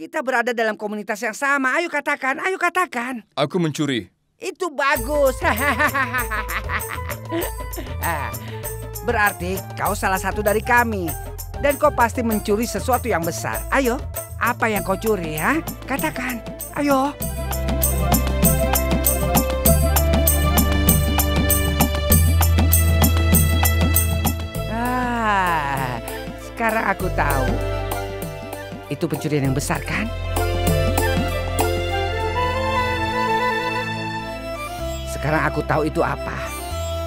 Kita berada dalam komunitas yang sama. Ayo katakan, ayo katakan. Aku mencuri. Itu bagus. Berarti kau salah satu dari kami. Dan kau pasti mencuri sesuatu yang besar. Ayo, apa yang kau curi ya? Katakan, ayo. Sekarang aku tahu. Itu pencurian yang besar kan? Sekarang aku tahu itu apa.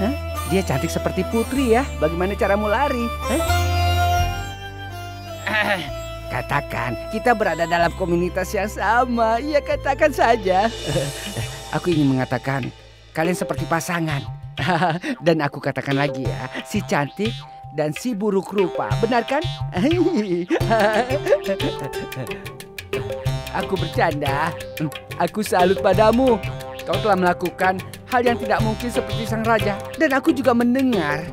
Hah? Dia cantik seperti putri ya. Bagaimana caramu lari? Katakan, kita berada dalam komunitas yang sama. Ya katakan saja. Aku ingin mengatakan, kalian seperti pasangan. Dan aku katakan lagi ya, si cantik dan si buruk rupa, benar kan? Aku bercanda. Aku salut padamu. Kau telah melakukan hal yang tidak mungkin seperti sang raja. Dan aku juga mendengar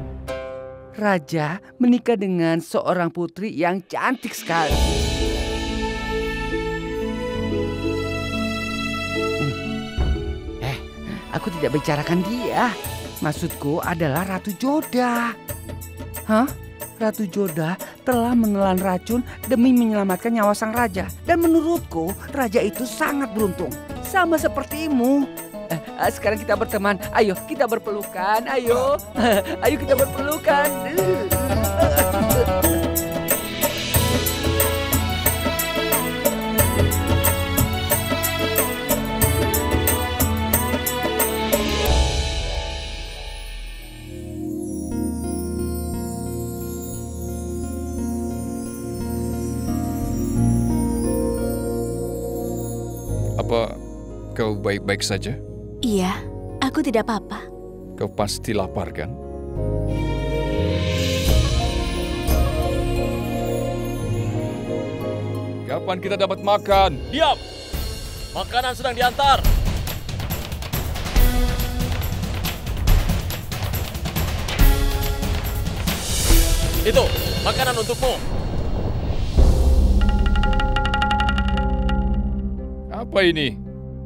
raja menikah dengan seorang putri yang cantik sekali. Aku tidak bicarakan dia. Maksudku adalah Ratu Joda. Hah? Ratu Joda telah menelan racun demi menyelamatkan nyawa sang raja. Dan menurutku raja itu sangat beruntung. Sama sepertimu. Sekarang kita berteman. Ayo kita berpelukan. Ayo. Ayo kita berpelukan. Apa kau baik-baik saja? Iya, aku tidak apa-apa. Kau pasti lapar kan? Kapan kita dapat makan? Diam! Makanan sedang diantar. Itu, makanan untukmu. Apa ini?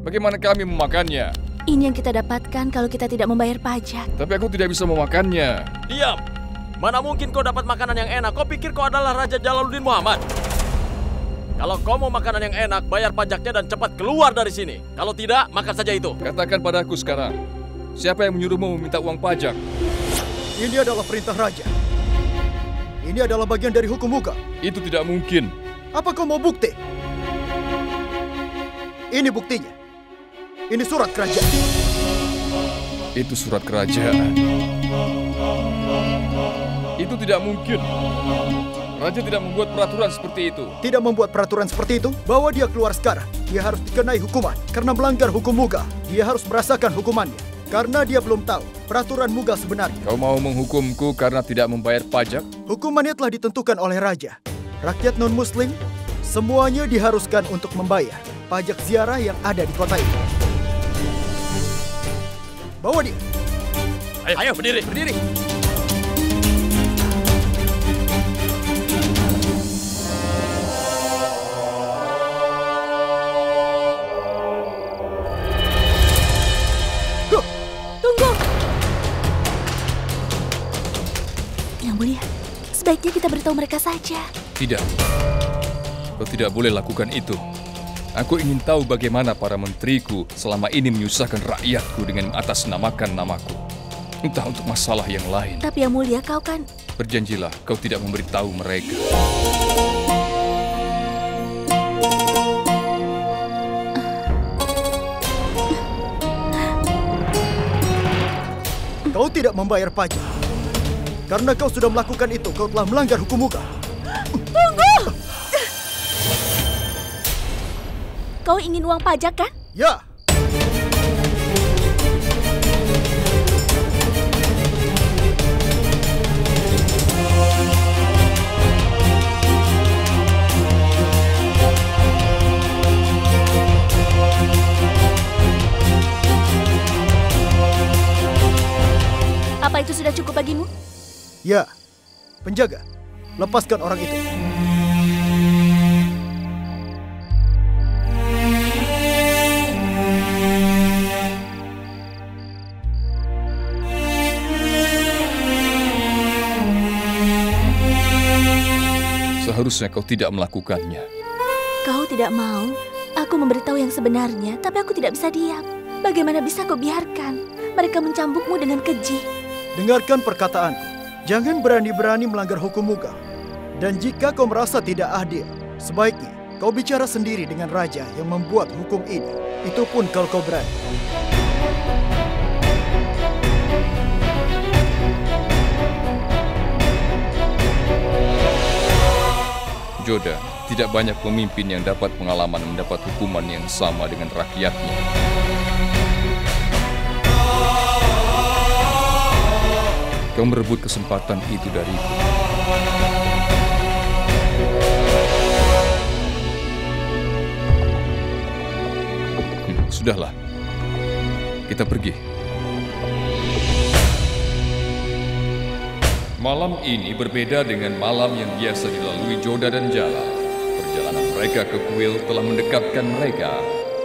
Bagaimana kami memakannya? Ini yang kita dapatkan kalau kita tidak membayar pajak. Tapi aku tidak bisa memakannya. Diam! Mana mungkin kau dapat makanan yang enak? Kau pikir kau adalah Raja Jalaluddin Muhammad? Kalau kau mau makanan yang enak, bayar pajaknya dan cepat keluar dari sini. Kalau tidak, makan saja itu. Katakan padaku sekarang, siapa yang menyuruhmu meminta uang pajak? Ini adalah perintah raja. Ini adalah bagian dari hukum muka. Itu tidak mungkin. Apa kau mau bukti? Ini buktinya. Ini surat kerajaan. Itu surat kerajaan. Itu tidak mungkin. Raja tidak membuat peraturan seperti itu. Tidak membuat peraturan seperti itu? Bawa dia keluar sekarang. Dia harus dikenai hukuman karena melanggar hukum muga. Dia harus merasakan hukumannya karena dia belum tahu peraturan muga sebenarnya. Kau mau menghukumku karena tidak membayar pajak? Hukumannya telah ditentukan oleh raja. Rakyat non-muslim semuanya diharuskan untuk membayar pajak ziarah yang ada di kota ini. Bawa dia. Ayo berdiri. Berdiri. Tunggu. Yang mulia, sebaiknya kita beritahu mereka saja. Tidak. Kau tidak boleh lakukan itu. Aku ingin tahu bagaimana para menteriku selama ini menyusahkan rakyatku dengan mengatasnamakan namaku. Entah untuk masalah yang lain. Tapi yang mulia, kau kan... Berjanjilah kau tidak memberitahu mereka. Kau tidak membayar pajak. Karena kau sudah melakukan itu, kau telah melanggar hukum muka. Tunggu! Kau ingin uang pajak kan? Ya. Apa itu sudah cukup bagimu? Ya. Penjaga, lepaskan orang itu. Seharusnya kau tidak melakukannya. Kau tidak mau aku memberitahu yang sebenarnya, tapi aku tidak bisa diam. Bagaimana bisa kau biarkan mereka mencambukmu dengan keji? Dengarkan perkataanku. Jangan berani-berani melanggar hukum Mughal. Dan jika kau merasa tidak adil, sebaiknya kau bicara sendiri dengan raja yang membuat hukum ini. Itu pun kalau kau berani. Joda, tidak banyak pemimpin yang dapat pengalaman mendapat hukuman yang sama dengan rakyatnya. Kau merebut kesempatan itu dariku. Sudahlah, kita pergi. Malam ini berbeda dengan malam yang biasa dilalui Joda dan Jala. Perjalanan mereka ke kuil telah mendekatkan mereka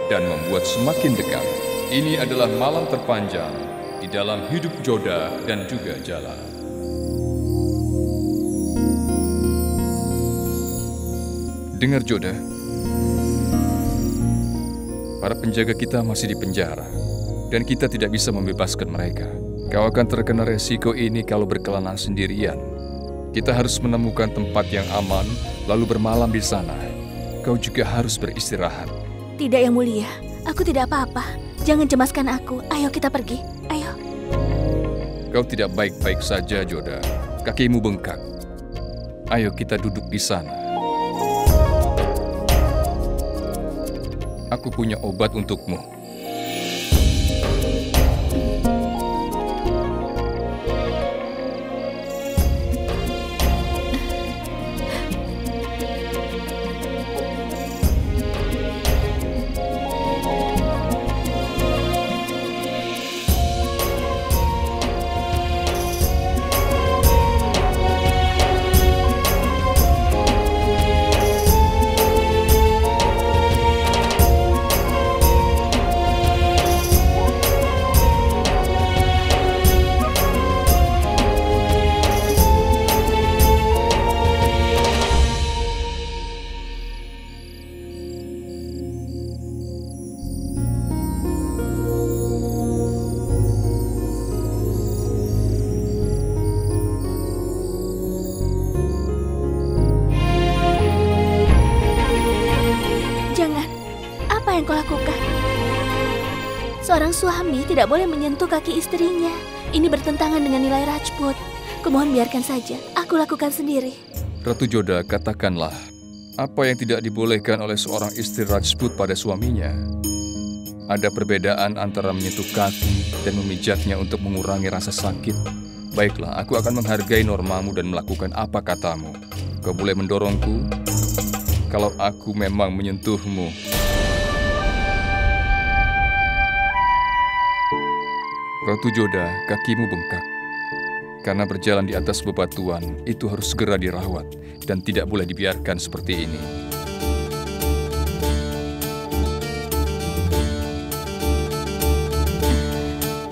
dan membuat semakin dekat. Ini adalah malam terpanjang di dalam hidup Joda dan juga Jala. Dengar Joda, para penjaga kita masih di penjara dan kita tidak bisa membebaskan mereka. Kau akan terkena resiko ini kalau berkelana sendirian. Kita harus menemukan tempat yang aman, lalu bermalam di sana. Kau juga harus beristirahat. Tidak, Yang Mulia. Aku tidak apa-apa. Jangan cemaskan aku. Ayo kita pergi. Ayo. Kau tidak baik-baik saja, Joda. Kakimu bengkak. Ayo kita duduk di sana. Aku punya obat untukmu. Seorang suami tidak boleh menyentuh kaki istrinya. Ini bertentangan dengan nilai Rajput. Kumohon biarkan saja, aku lakukan sendiri. Ratu Joda, katakanlah, apa yang tidak dibolehkan oleh seorang istri Rajput pada suaminya? Ada perbedaan antara menyentuh kaki dan memijatnya untuk mengurangi rasa sakit. Baiklah, aku akan menghargai normamu dan melakukan apa katamu. Kau boleh mendorongku kalau aku memang menyentuhmu. Ratu Joda, kakimu bengkak. Karena berjalan di atas bebatuan, itu harus segera dirawat dan tidak boleh dibiarkan seperti ini.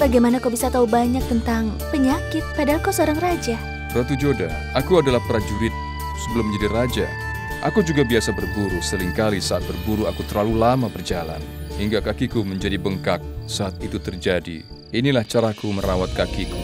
Bagaimana kau bisa tahu banyak tentang penyakit, padahal kau seorang raja? Ratu Joda, aku adalah prajurit sebelum menjadi raja. Aku juga biasa berburu, seringkali saat berburu aku terlalu lama berjalan, hingga kakiku menjadi bengkak saat itu terjadi. Inilah caraku merawat kakiku.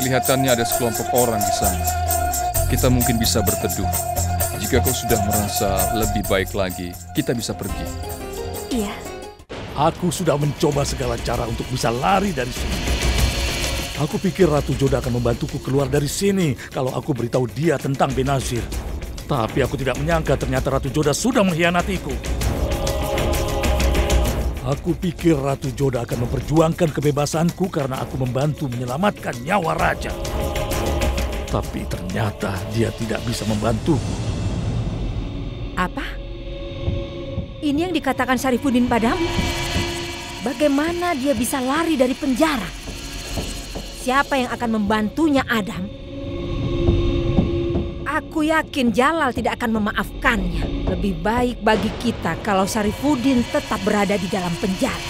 Kelihatannya ada sekelompok orang di sana. Kita mungkin bisa berteduh. Jika kau sudah merasa lebih baik lagi, kita bisa pergi. Iya. Aku sudah mencoba segala cara untuk bisa lari dari sini. Aku pikir Ratu Joda akan membantuku keluar dari sini kalau aku beritahu dia tentang Benazir. Tapi aku tidak menyangka ternyata Ratu Joda sudah mengkhianatiku. Aku pikir Ratu Joda akan memperjuangkan kebebasanku karena aku membantu menyelamatkan nyawa raja. Tapi ternyata dia tidak bisa membantuku. Apa? Ini yang dikatakan Syarifuddin padamu? Bagaimana dia bisa lari dari penjara? Siapa yang akan membantunya, Adam? Aku yakin Jalal tidak akan memaafkannya. Lebih baik bagi kita kalau Syarifuddin tetap berada di dalam penjara.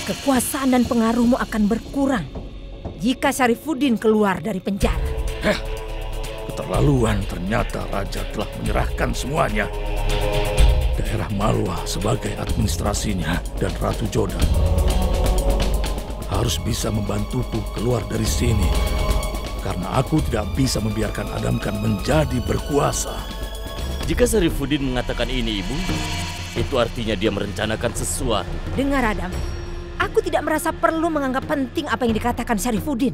Kekuasaan dan pengaruhmu akan berkurang jika Syarifuddin keluar dari penjara. Keterlaluan, ternyata Raja telah menyerahkan semuanya. Daerah Malwa sebagai administrasinya dan Ratu Jodan harus bisa membantuku keluar dari sini. Karena aku tidak bisa membiarkan Adamkan menjadi berkuasa. Jika Syarifuddin mengatakan ini, Ibu, itu artinya dia merencanakan sesuatu. Dengar Adam, aku tidak merasa perlu menganggap penting apa yang dikatakan Syarifuddin.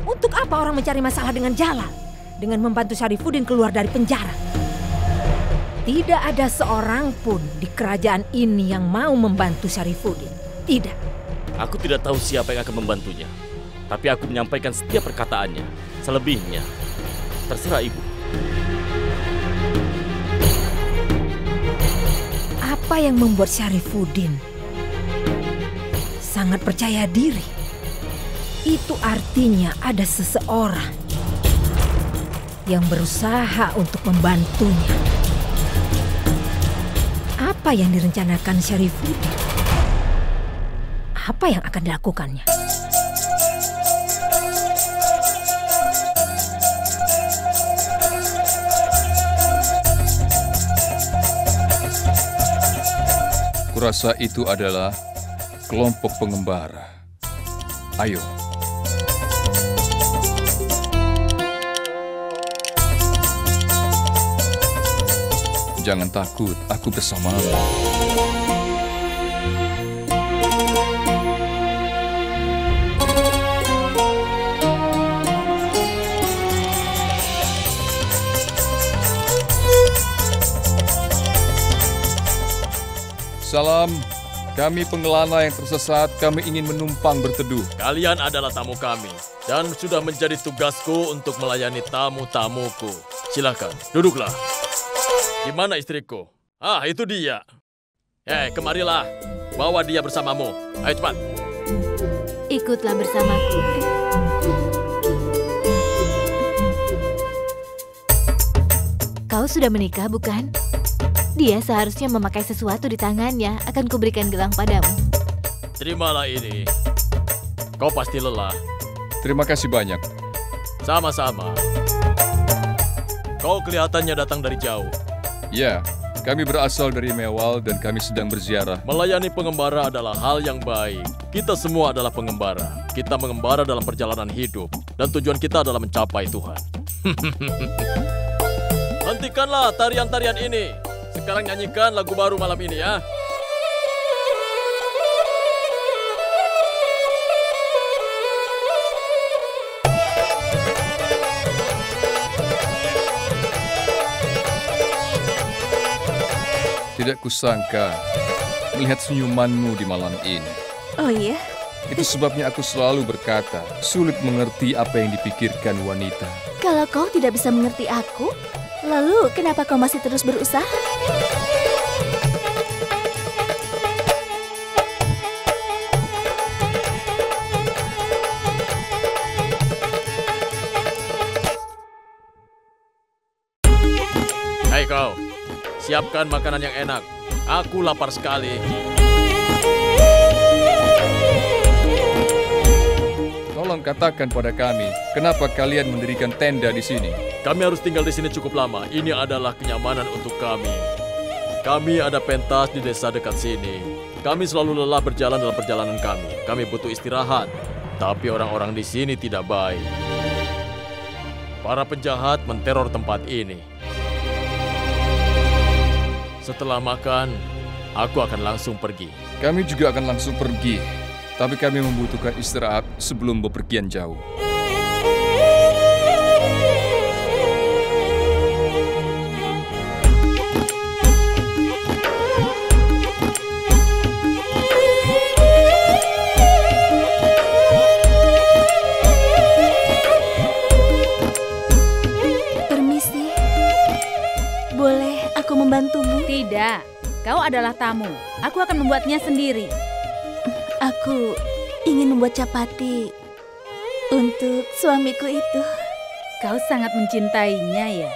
Untuk apa orang mencari masalah dengan Jalal? Dengan membantu Syarifuddin keluar dari penjara. Tidak ada seorang pun di kerajaan ini yang mau membantu Syarifuddin. Tidak. Aku tidak tahu siapa yang akan membantunya. Tapi aku menyampaikan setiap perkataannya. Selebihnya, terserah Ibu. Apa yang membuat Syarifuddin sangat percaya diri? Itu artinya ada seseorang yang berusaha untuk membantunya. Apa yang direncanakan Syarifuddin? Apa yang akan dilakukannya? Kurasa itu adalah kelompok pengembara. Ayo. Jangan takut, aku bersamamu. Salam, kami pengelana yang tersesat, kami ingin menumpang berteduh. Kalian adalah tamu kami, dan sudah menjadi tugasku untuk melayani tamu-tamuku. Silakan, duduklah. Di mana istriku? Ah, itu dia. Kemarilah. Bawa dia bersamamu. Ayo cepat. Ikutlah bersamaku. Kau sudah menikah, bukan? Dia seharusnya memakai sesuatu di tangannya. Akan kuberikan gelang padamu. Terimalah ini. Kau pasti lelah. Terima kasih banyak. Sama-sama. Kau kelihatannya datang dari jauh. Ya, kami berasal dari Mewal dan kami sedang berziarah. Melayani pengembara adalah hal yang baik. Kita semua adalah pengembara. Kita mengembara dalam perjalanan hidup. Dan tujuan kita adalah mencapai Tuhan. Hentikanlah tarian-tarian ini. Sekarang nyanyikan lagu baru malam ini ya. Tidak kusangka melihat senyumanmu di malam ini. Oh iya? Itu sebabnya aku selalu berkata, sulit mengerti apa yang dipikirkan wanita. Kalau kau tidak bisa mengerti aku, lalu kenapa kau masih terus berusaha? Hai kau, siapkan makanan yang enak. Aku lapar sekali. Tolong katakan pada kami, kenapa kalian mendirikan tenda di sini? Kami harus tinggal di sini cukup lama. Ini adalah kenyamanan untuk kami. Kami ada pentas di desa dekat sini. Kami selalu lelah berjalan dalam perjalanan kami. Kami butuh istirahat. Tapi orang-orang di sini tidak baik. Para penjahat menteror tempat ini. Setelah makan, aku akan langsung pergi. Kami juga akan langsung pergi. Tapi kami membutuhkan istirahat sebelum bepergian jauh. Permisi. Boleh aku membantumu? Tidak, kau adalah tamu. Aku akan membuatnya sendiri. Aku ingin membuat capati untuk suamiku itu. Kau sangat mencintainya ya?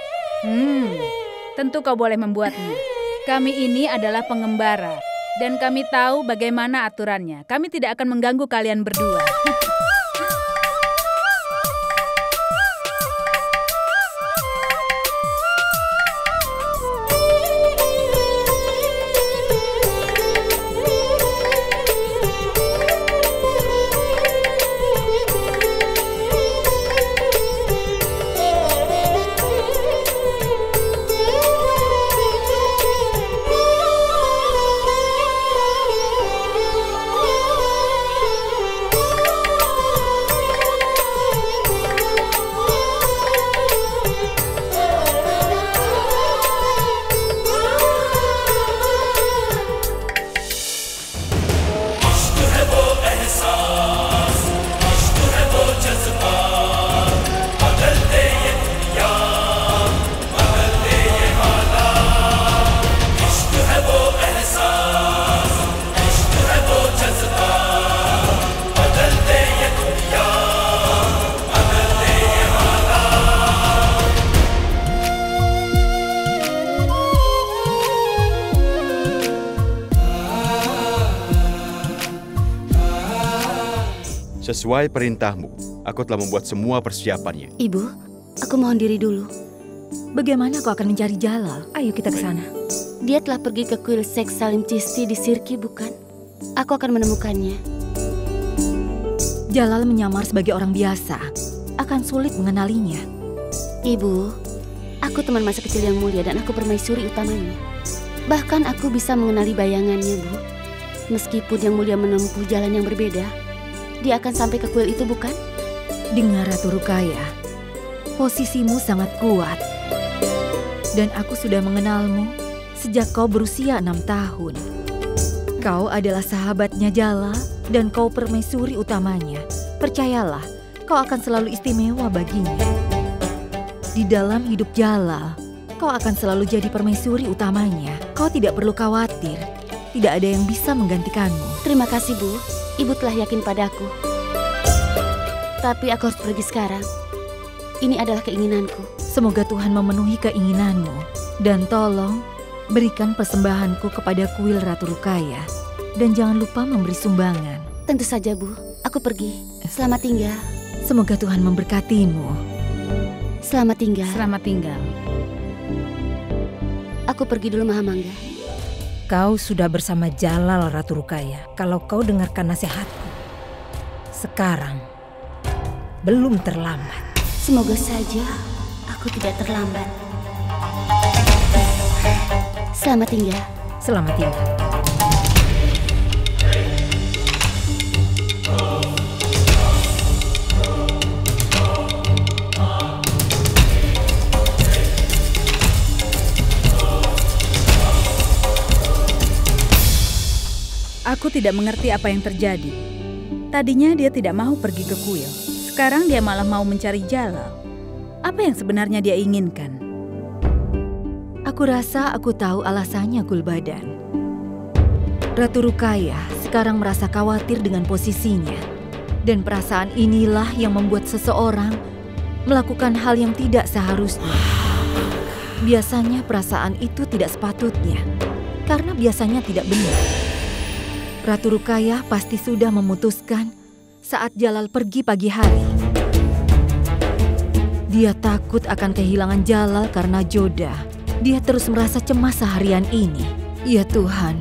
Tentu kau boleh membuatnya. Kami ini adalah pengembara. Dan kami tahu bagaimana aturannya. Kami tidak akan mengganggu kalian berdua. Sesuai perintahmu, aku telah membuat semua persiapannya. Ibu, aku mohon diri dulu. Bagaimana kau akan mencari Jalal? Ayo kita ke sana. Dia telah pergi ke kuil Sheikh Salim Chisti di Sirki, bukan? Aku akan menemukannya. Jalal menyamar sebagai orang biasa. Akan sulit mengenalinya. Ibu, aku teman masa kecil yang mulia dan aku permaisuri utamanya. Bahkan aku bisa mengenali bayangannya, Bu. Meskipun yang mulia menempuh jalan yang berbeda, dia akan sampai ke kuil itu, bukan? Dengar Ratu Rukaya, posisimu sangat kuat. Dan aku sudah mengenalmu sejak kau berusia 6 tahun. Kau adalah sahabatnya Jalal dan kau permaisuri utamanya. Percayalah, kau akan selalu istimewa baginya. Di dalam hidup Jalal, kau akan selalu jadi permaisuri utamanya. Kau tidak perlu khawatir, tidak ada yang bisa menggantikanmu. Terima kasih, Bu. Ibu telah yakin padaku. Tapi aku harus pergi sekarang. Ini adalah keinginanku. Semoga Tuhan memenuhi keinginanmu. Dan tolong berikan persembahanku kepada kuil Ratu Rukaya. Dan jangan lupa memberi sumbangan. Tentu saja, Bu. Aku pergi. Selamat tinggal. Semoga Tuhan memberkatimu. Selamat tinggal. Selamat tinggal. Aku pergi dulu, Mahamangga. Kau sudah bersama Jalal, Ratu Rukaya. Kalau kau dengarkan nasihatku, sekarang belum terlambat. Semoga saja aku tidak terlambat. Selamat tinggal. Selamat tinggal. Aku tidak mengerti apa yang terjadi. Tadinya dia tidak mau pergi ke kuil. Sekarang dia malah mau mencari Jalal. Apa yang sebenarnya dia inginkan? Aku rasa aku tahu alasannya, Gulbadan. Ratu Rukaya sekarang merasa khawatir dengan posisinya. Dan perasaan inilah yang membuat seseorang melakukan hal yang tidak seharusnya. Biasanya perasaan itu tidak sepatutnya. Karena biasanya tidak benar. Ratu Rukaya pasti sudah memutuskan saat Jalal pergi pagi hari. Dia takut akan kehilangan Jalal karena Joda. Dia terus merasa cemas seharian ini. Ya Tuhan,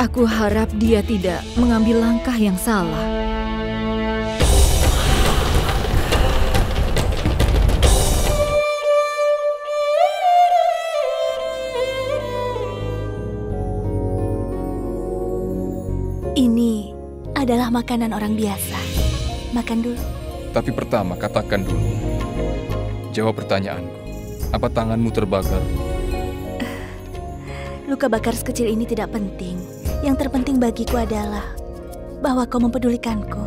aku harap dia tidak mengambil langkah yang salah. Ini adalah makanan orang biasa. Makan dulu. Tapi pertama katakan dulu. Jawab pertanyaanku. Apa tanganmu terbakar? Luka bakar sekecil ini tidak penting. Yang terpenting bagiku adalah bahwa kau mempedulikanku.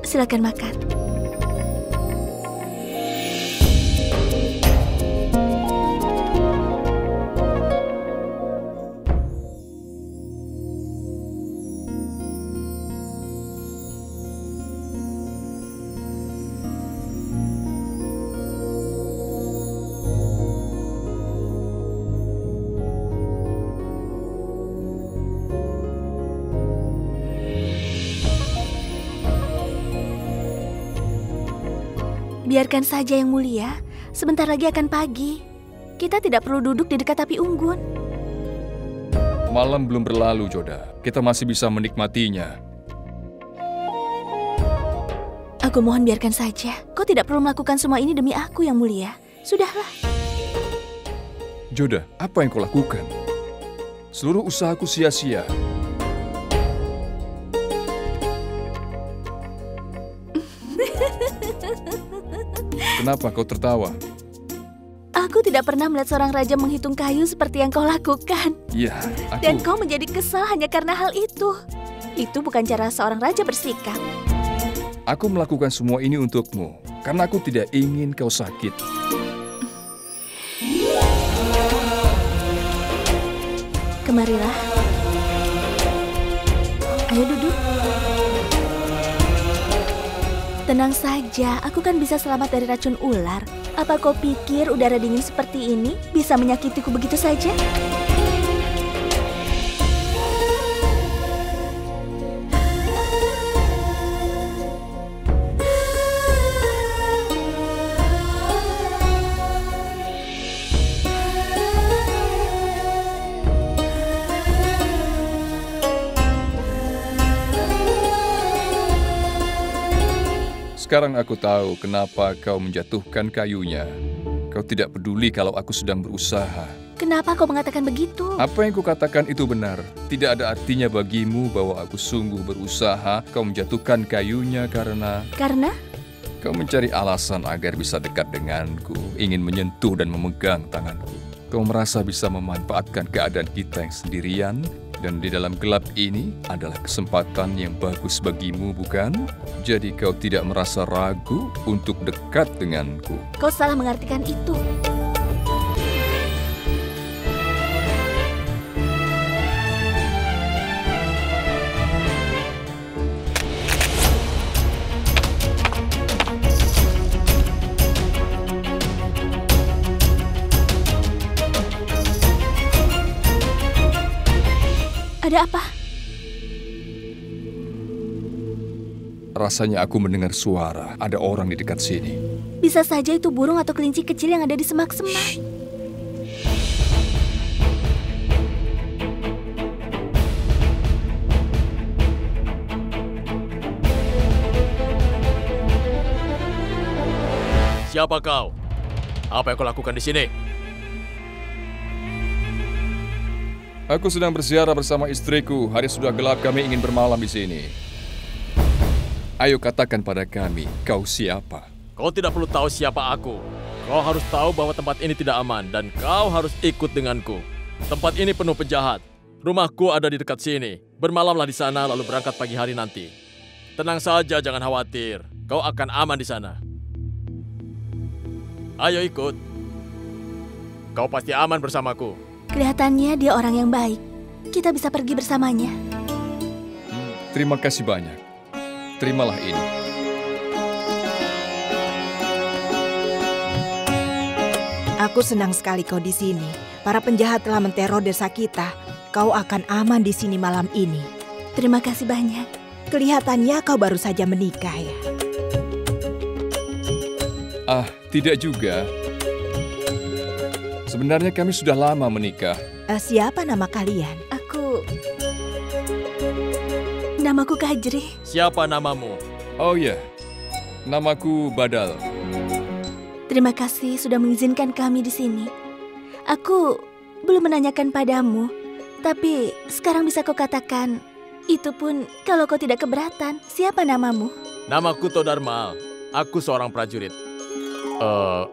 Silakan makan. Biarkan saja Yang Mulia. Sebentar lagi akan pagi. Kita tidak perlu duduk di dekat api unggun. Malam belum berlalu, Joda. Kita masih bisa menikmatinya. Aku mohon biarkan saja. Kau tidak perlu melakukan semua ini demi aku, Yang Mulia. Sudahlah. Joda, apa yang kau lakukan? Seluruh usahaku sia-sia. Kenapa kau tertawa? Aku tidak pernah melihat seorang raja menghitung kayu seperti yang kau lakukan. Iya, aku... Dan kau menjadi kesal hanya karena hal itu. Itu bukan cara seorang raja bersikap. Aku melakukan semua ini untukmu, karena aku tidak ingin kau sakit. Kemarilah. Ayo duduk. Tenang saja, aku kan bisa selamat dari racun ular. Apa kau pikir udara dingin seperti ini bisa menyakitiku begitu saja? Sekarang aku tahu kenapa kau menjatuhkan kayunya. Kau tidak peduli kalau aku sedang berusaha. Kenapa kau mengatakan begitu? Apa yang kukatakan itu benar. Tidak ada artinya bagimu bahwa aku sungguh berusaha. Kau menjatuhkan kayunya karena... Karena? Kau mencari alasan agar bisa dekat denganku. Ingin menyentuh dan memegang tanganku. Kau merasa bisa memanfaatkan keadaan kita yang sendirian. Dan di dalam gelap ini adalah kesempatan yang bagus bagimu, bukan? Jadi kau tidak merasa ragu untuk dekat denganku. Kau salah mengartikan itu. Ada apa? Rasanya aku mendengar suara. Ada orang di dekat sini. Bisa saja itu burung atau kelinci kecil yang ada di semak-semak. Siapa kau? Apa yang kau lakukan di sini? Aku sedang berziarah bersama istriku. Hari sudah gelap, kami ingin bermalam di sini. Ayo katakan pada kami, kau siapa? Kau tidak perlu tahu siapa aku. Kau harus tahu bahwa tempat ini tidak aman dan kau harus ikut denganku. Tempat ini penuh penjahat. Rumahku ada di dekat sini. Bermalamlah di sana lalu berangkat pagi hari nanti. Tenang saja, jangan khawatir. Kau akan aman di sana. Ayo ikut. Kau pasti aman bersamaku. Kelihatannya dia orang yang baik. Kita bisa pergi bersamanya. Terima kasih banyak. Terimalah ini. Aku senang sekali kau di sini. Para penjahat telah menteror desa kita. Kau akan aman di sini malam ini. Terima kasih banyak. Kelihatannya kau baru saja menikah ya. Ah, tidak juga. Sebenarnya kami sudah lama menikah. Siapa nama kalian? Namaku Kajri. Siapa namamu? Oh ya, namaku Badal. Terima kasih sudah mengizinkan kami di sini. Aku belum menanyakan padamu, tapi sekarang bisa kau katakan. Itu pun kalau kau tidak keberatan. Siapa namamu? Namaku Todarmal. Aku seorang prajurit.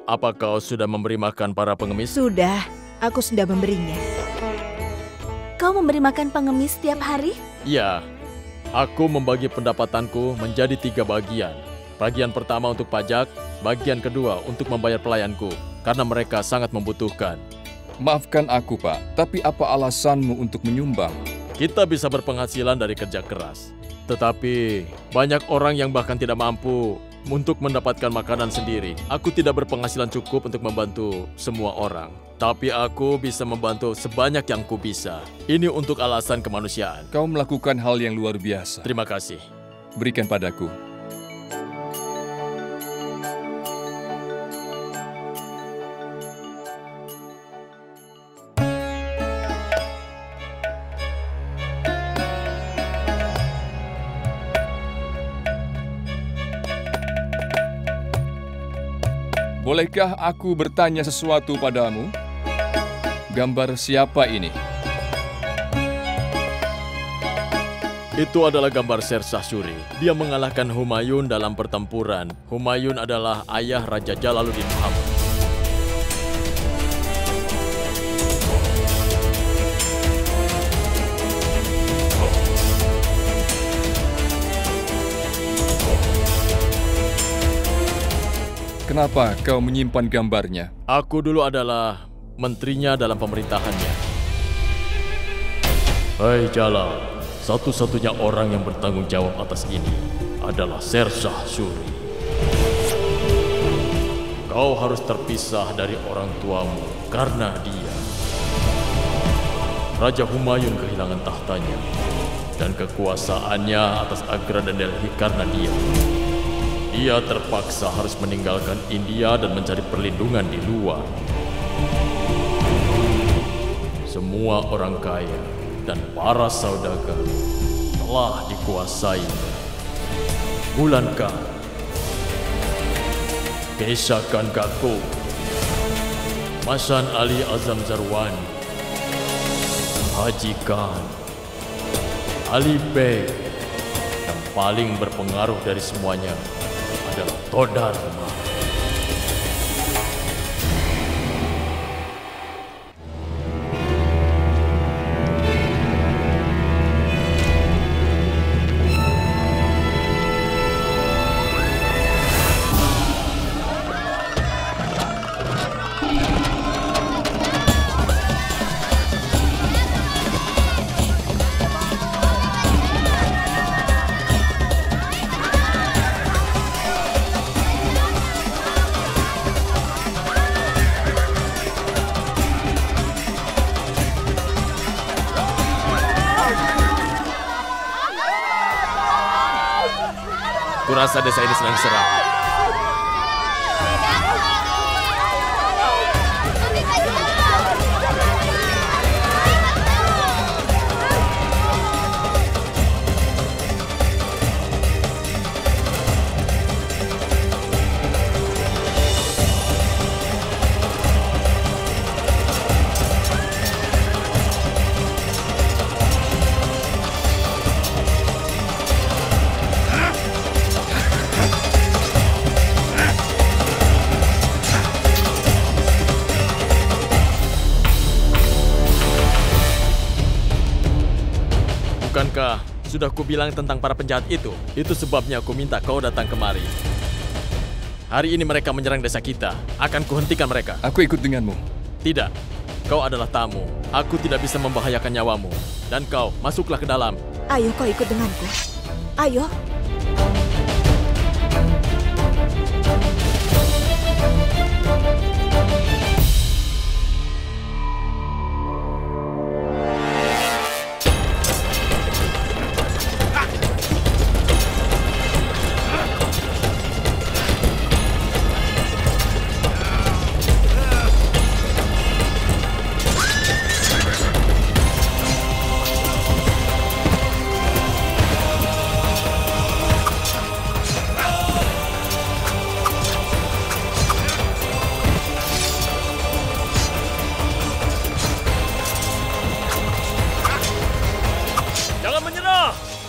Apa kau sudah memberi makan para pengemis? Sudah, aku sudah memberinya. Kau memberi makan pengemis setiap hari? Iya, aku membagi pendapatanku menjadi 3 bagian. Bagian pertama untuk pajak, bagian kedua untuk membayar pelayanku, karena mereka sangat membutuhkan. Maafkan aku, Pak, tapi apa alasanmu untuk menyumbang? Kita bisa berpenghasilan dari kerja keras. Tetapi banyak orang yang bahkan tidak mampu untuk mendapatkan makanan sendiri. Aku tidak berpenghasilan cukup untuk membantu semua orang. Tapi aku bisa membantu sebanyak yang ku bisa. Ini untuk alasan kemanusiaan. Kau melakukan hal yang luar biasa. Terima kasih. Berikan padaku. bolehkah aku bertanya sesuatu padamu? Gambar siapa ini? Itu adalah gambar Sher-Shah Suri. Dia mengalahkan Humayun dalam pertempuran. Humayun adalah ayah Raja Jalaluddin Muhammad. Kenapa kau menyimpan gambarnya? Aku dulu adalah menterinya dalam pemerintahannya. Hai Jalal, satu-satunya orang yang bertanggung jawab atas ini adalah Sher-Shah Suri. Kau harus terpisah dari orang tuamu karena dia. Raja Humayun kehilangan tahtanya dan kekuasaannya atas Agra dan Delhi karena dia. Dia terpaksa harus meninggalkan India dan mencari perlindungan di luar. Semua orang kaya dan para saudagar telah dikuasai. Bulan Khan, Kesha Khan Gako, Masan Ali Azam Zarwani, Haji Khan, Ali Bey, yang paling berpengaruh dari semuanya adalah Todharma. Kurasa desa ini sedang seram. Bukankah sudah kubilang tentang para penjahat itu? Itu sebabnya aku minta kau datang kemari. Hari ini mereka menyerang desa kita. Akan kuhentikan mereka. Aku ikut denganmu. Tidak. Kau adalah tamu. Aku tidak bisa membahayakan nyawamu. Dan kau, masuklah ke dalam. Ayo kau ikut denganku. Ayo.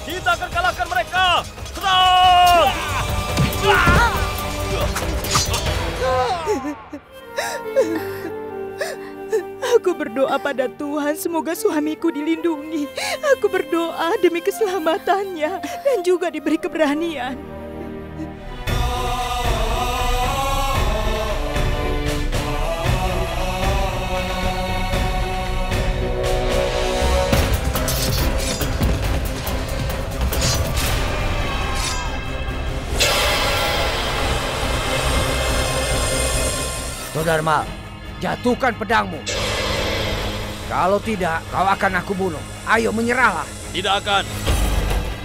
Kita akan kalahkan mereka! Serang! Aku berdoa pada Tuhan semoga suamiku dilindungi. Aku berdoa demi keselamatannya dan juga diberi keberanian. Todharma, jatuhkan pedangmu. Kalau tidak, kau akan aku bunuh. Ayo menyerahlah. Tidak akan.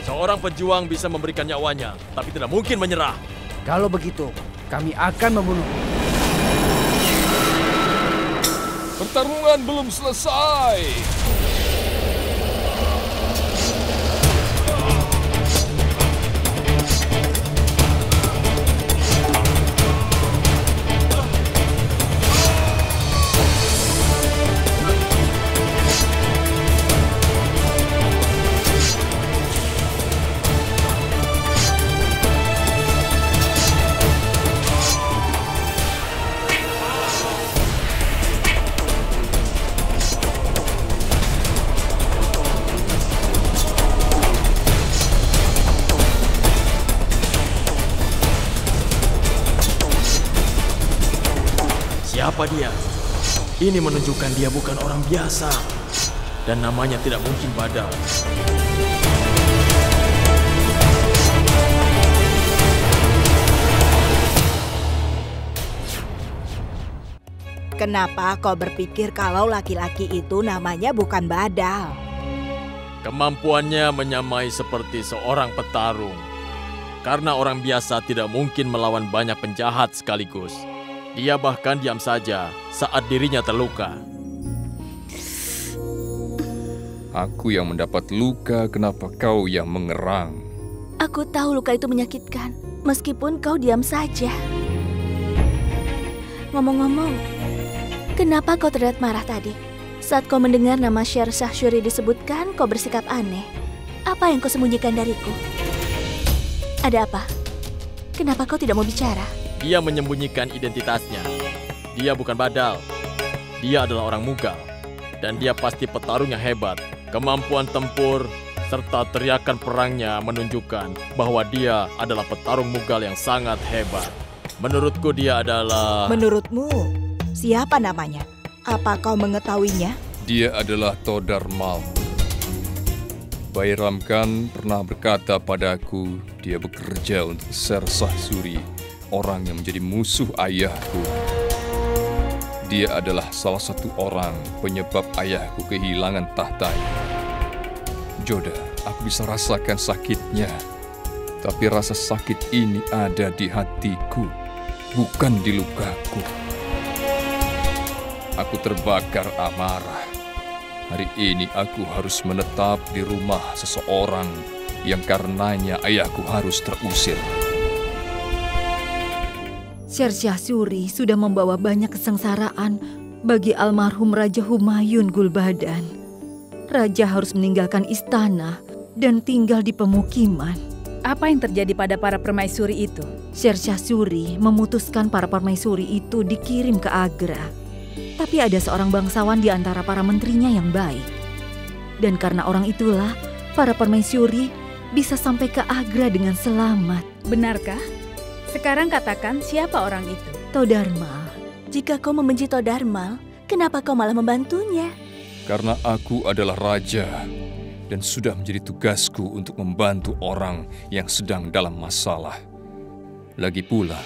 Seorang pejuang bisa memberikan nyawanya, tapi tidak mungkin menyerah. Kalau begitu, kami akan membunuh. Pertarungan belum selesai. siapa dia? Ini menunjukkan dia bukan orang biasa. Dan namanya tidak mungkin Badal. Kenapa kau berpikir kalau laki-laki itu namanya bukan Badal? Kemampuannya menyamai seperti seorang petarung. Karena orang biasa tidak mungkin melawan banyak penjahat sekaligus. Dia bahkan diam saja saat dirinya terluka. Aku yang mendapat luka, kenapa kau yang mengerang? Aku tahu luka itu menyakitkan, meskipun kau diam saja. Ngomong-ngomong, kenapa kau terlihat marah tadi? Saat kau mendengar nama Shersah Shuri disebutkan, kau bersikap aneh. Apa yang kau sembunyikan dariku? Ada apa? Kenapa kau tidak mau bicara? Dia menyembunyikan identitasnya. Dia bukan Badal. Dia adalah orang Mughal. Dan dia pasti petarung yang hebat. Kemampuan tempur serta teriakan perangnya menunjukkan bahwa dia adalah petarung Mughal yang sangat hebat. Menurutku dia adalah... Menurutmu, siapa namanya? Apa kau mengetahuinya? Dia adalah Todarmal. Bayram Khan pernah berkata padaku, dia bekerja untuk Shersah Shuri, orang yang menjadi musuh ayahku. Dia adalah salah satu orang penyebab ayahku kehilangan tahtanya. Joda, aku bisa rasakan sakitnya. Tapi rasa sakit ini ada di hatiku, bukan di lukaku. Aku terbakar amarah. Hari ini aku harus menetap di rumah seseorang yang karenanya ayahku harus terusir. Shersah Shuri sudah membawa banyak kesengsaraan bagi almarhum Raja Humayun Gulbadan. Raja harus meninggalkan istana dan tinggal di pemukiman. Apa yang terjadi pada para permaisuri itu? Shersah Shuri memutuskan para permaisuri itu dikirim ke Agra. Tapi ada seorang bangsawan di antara para menterinya yang baik. Dan karena orang itulah, para permaisuri bisa sampai ke Agra dengan selamat. Benarkah? Sekarang katakan siapa orang itu? Todarmal. Jika kau membenci Todarmal, kenapa kau malah membantunya? Karena aku adalah raja dan sudah menjadi tugasku untuk membantu orang yang sedang dalam masalah. Lagi pula,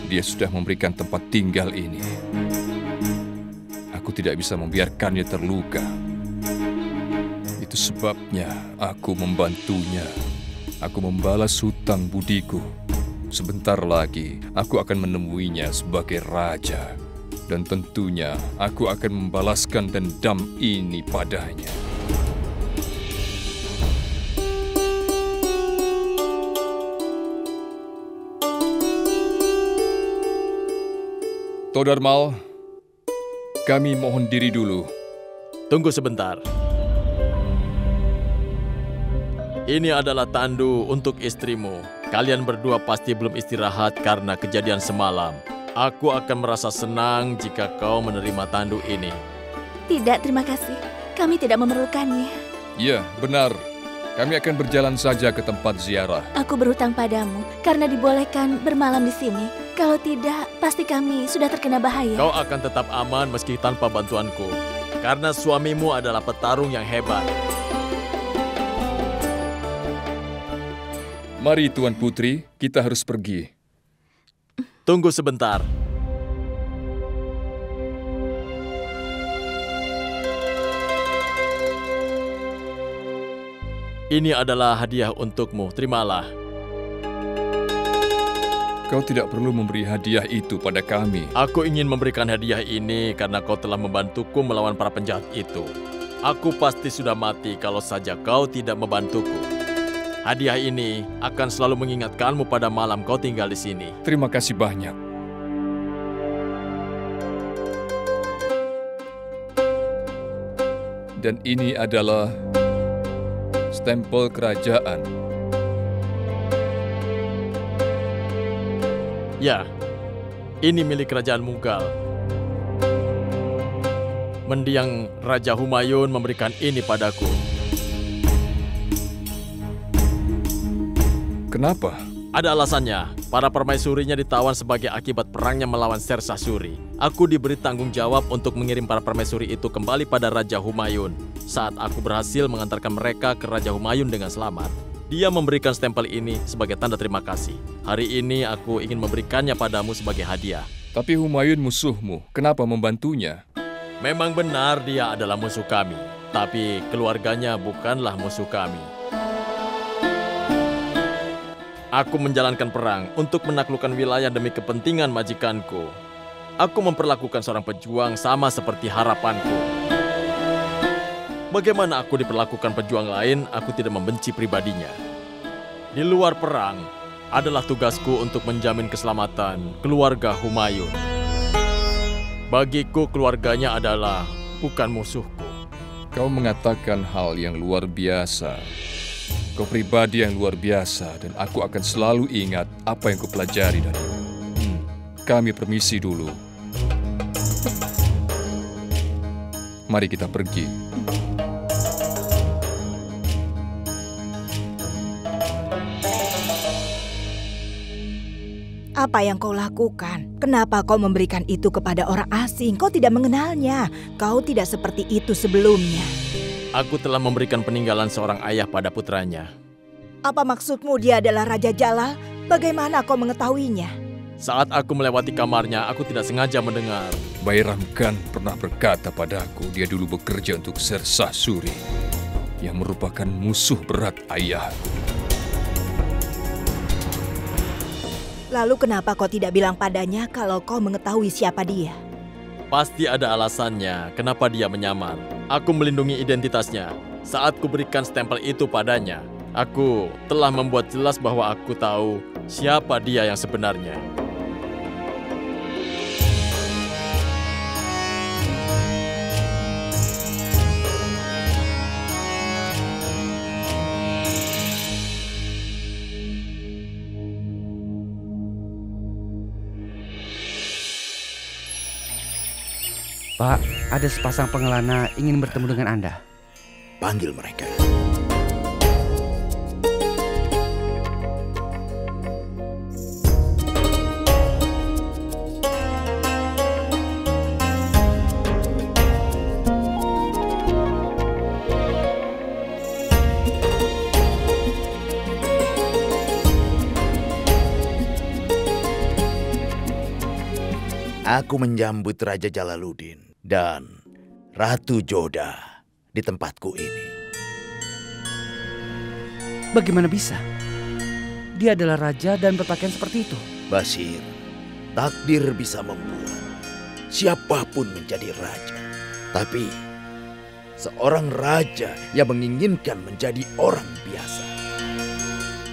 dia sudah memberikan tempat tinggal ini. Aku tidak bisa membiarkannya terluka. Itu sebabnya aku membantunya. Aku membalas hutang budiku. Sebentar lagi, aku akan menemuinya sebagai raja. Dan tentunya, aku akan membalaskan dendam ini padanya. Todarmal, kami mohon diri dulu. Tunggu sebentar. Ini adalah tandu untuk istrimu. Kalian berdua pasti belum istirahat karena kejadian semalam. Aku akan merasa senang jika kau menerima tandu ini. Tidak, terima kasih. Kami tidak memerlukannya. Ya, benar. Kami akan berjalan saja ke tempat ziarah. Aku berhutang padamu karena dibolehkan bermalam di sini. Kalau tidak, pasti kami sudah terkena bahaya. Kau akan tetap aman meski tanpa bantuanku. Karena suamimu adalah petarung yang hebat. Mari Tuan Putri, kita harus pergi. Tunggu sebentar. Ini adalah hadiah untukmu, terimalah. Kau tidak perlu memberi hadiah itu pada kami. Aku ingin memberikan hadiah ini karena kau telah membantuku melawan para penjahat itu. Aku pasti sudah mati kalau saja kau tidak membantuku. Hadiah ini akan selalu mengingatkanmu pada malam kau tinggal di sini. Terima kasih banyak. Dan ini adalah stempel kerajaan. Ya, ini milik kerajaan Mughal. Mendiang Raja Humayun memberikan ini padaku. Kenapa? Ada alasannya. Para permaisurinya ditawan sebagai akibat perangnya melawan Sersasuri. Aku diberi tanggung jawab untuk mengirim para permaisuri itu kembali pada Raja Humayun. Saat aku berhasil mengantarkan mereka ke Raja Humayun dengan selamat, dia memberikan stempel ini sebagai tanda terima kasih. Hari ini aku ingin memberikannya padamu sebagai hadiah. Tapi Humayun musuhmu, kenapa membantunya? Memang benar dia adalah musuh kami, tapi keluarganya bukanlah musuh kami. Aku menjalankan perang untuk menaklukkan wilayah demi kepentingan majikanku. Aku memperlakukan seorang pejuang sama seperti harapanku. Bagaimana aku diperlakukan pejuang lain, aku tidak membenci pribadinya. Di luar perang, adalah tugasku untuk menjamin keselamatan keluarga Humayun. Bagiku, keluarganya adalah bukan musuhku. Kau mengatakan hal yang luar biasa. Kau pribadi yang luar biasa dan aku akan selalu ingat apa yang kau pelajari darimu. Kami permisi dulu. Mari kita pergi. Apa yang kau lakukan? Kenapa kau memberikan itu kepada orang asing? Kau tidak mengenalnya. Kau tidak seperti itu sebelumnya. Aku telah memberikan peninggalan seorang ayah pada putranya. Apa maksudmu dia adalah Raja Jalal? Bagaimana kau mengetahuinya? Saat aku melewati kamarnya, aku tidak sengaja mendengar. Bairam Khan pernah berkata padaku dia dulu bekerja untuk Sersasuri yang merupakan musuh berat ayahku. Lalu kenapa kau tidak bilang padanya kalau kau mengetahui siapa dia? Pasti ada alasannya kenapa dia menyamar. Aku melindungi identitasnya. Saat kuberikan stempel itu padanya, aku telah membuat jelas bahwa aku tahu siapa dia yang sebenarnya. Pak, ada sepasang pengelana ingin bertemu dengan Anda. Panggil mereka. Aku menyambut Raja Jalaluddin dan Ratu Joda di tempatku ini. Bagaimana bisa? Dia adalah raja dan berpakaian seperti itu. Basir, takdir bisa membuat siapapun menjadi raja. Tapi seorang raja yang menginginkan menjadi orang biasa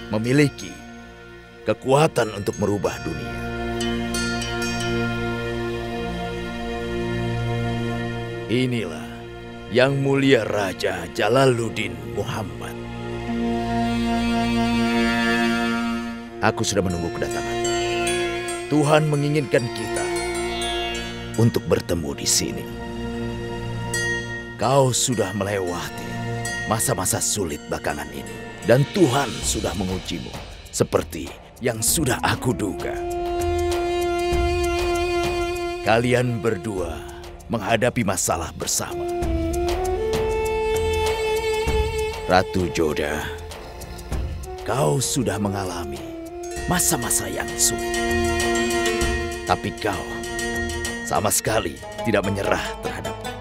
memiliki kekuatan untuk merubah dunia. Inilah yang mulia Raja Jalaluddin Muhammad. Aku sudah menunggu kedatangan. Tuhan menginginkan kita untuk bertemu di sini. Kau sudah melewati masa-masa sulit belakangan ini. Dan Tuhan sudah mengujimu seperti yang sudah aku duga. Kalian berdua menghadapi masalah bersama. Ratu Joda, kau sudah mengalami masa-masa yang sulit. Tapi kau sama sekali tidak menyerah terhadapnya.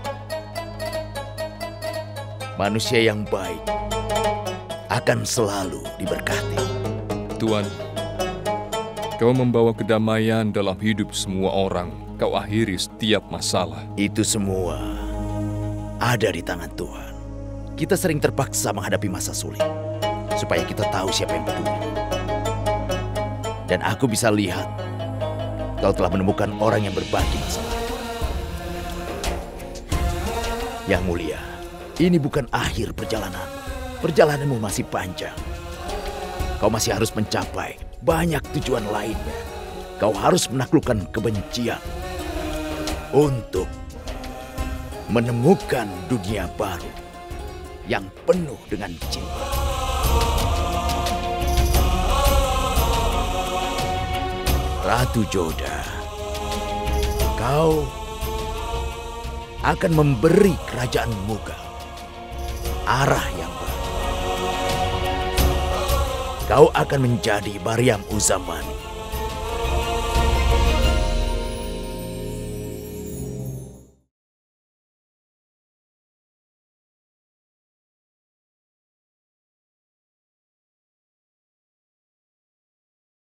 Manusia yang baik akan selalu diberkati. Tuan, kau membawa kedamaian dalam hidup semua orang. Kau akhiri setiap masalah. Itu semua ada di tangan Tuhan. Kita sering terpaksa menghadapi masa sulit supaya kita tahu siapa yang peduli. Dan aku bisa lihat kau telah menemukan orang yang berbagi masalah. Yang mulia, ini bukan akhir perjalanan. Perjalananmu masih panjang. Kau masih harus mencapai banyak tujuan lainnya. Kau harus menaklukkan kebencian untuk menemukan dunia baru yang penuh dengan cinta. Ratu Joda, kau akan memberi kerajaan Mughal arah yang baru. Kau akan menjadi Maryam Uzamani